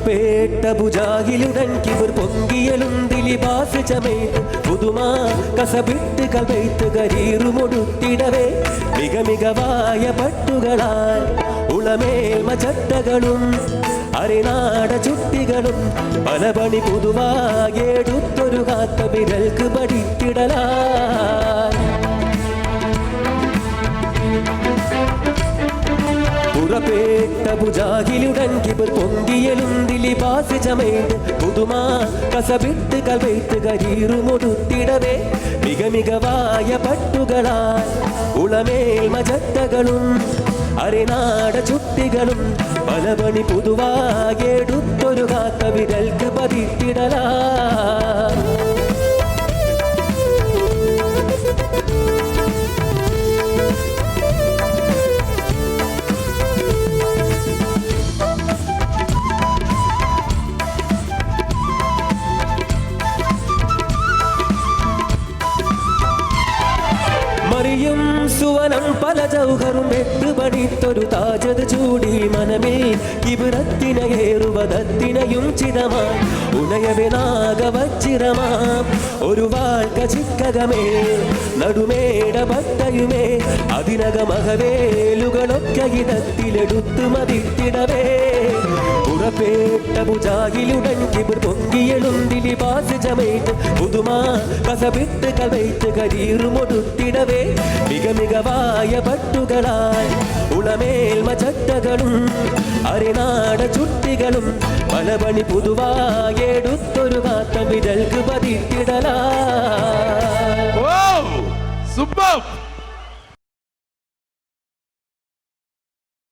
പുറപ്പേട്ട ഭുജാകിലുടൻ കിബർ പൊങ്കിയലുന്തിലിബാസ് ചമേത്ത് പുതുമാ കസബിട്ടുകൾ വെയ്ത്ത് കരീറുമൊടുത്തിടവേ മിക മികവായ പട്ടുകളാൽ ഉളമേൽമ ചട്ടകളും അരിനാട ചുട്ടികളും പല പണി പുതുവായെടുത്തൊരു കാത്ത വിരൽക്ക് പഠിത്തിടലാ പുറപ്പേട്ട ഭുജാകിലുടൻ കിബർ പൊങ്കിയലുന്തിലിബാസ് ചമേത്ത് പുതുമാ കസബിട്ടുകൾ വെയ്ത്ത് കരീറുമൊടുത്തിടവേ മിക മികവായ പട്ടുകളാൽ ഉളമേൽമ ചട്ടകളും അരിനാട ചുട്ടികളും പല പണി പുതുവായെടുത്തൊരു കാത്ത വിരൽക്ക് പതിത്തിടലാ മറിയും സുവനം പല ജൗഹറും എട്ടുപണിത്തൊരു താജത് ചൂടി മനമേ കിബിറത്തിനയേറുവതത്തിനയും ചിതമായി ഉണയവെ നാഗവച്ചിരമാം ഒരു വാൾക്ക ചിക്കകമേ നടുമേട പട്ടയുമേ അതിനകമകവേലുകളൊക്കെ ഇടത്തിലെടുത്തു മതിത്തിടവേ പുറപ്പേട്ട ഭുജാകിലുടൻ കിബിർ പൊങ്കിയലുന്തിലിബാസ് ചമേറ്റ് പുതുമാ കസബിട്ടുകൾ വെയ്ത്ത് കരീറുമൊടുത്തിടവേ മിക മികവായ പട്ടുകളാൽ ഉളമേൽമ ചട്ടകളും അരിനാട ചുട്ടികളും പല പണി പുതുവായെടുത്തൊരു കാത്ത വിരൽക്ക് പതിത്തിടലാ. സൂപ്പർ.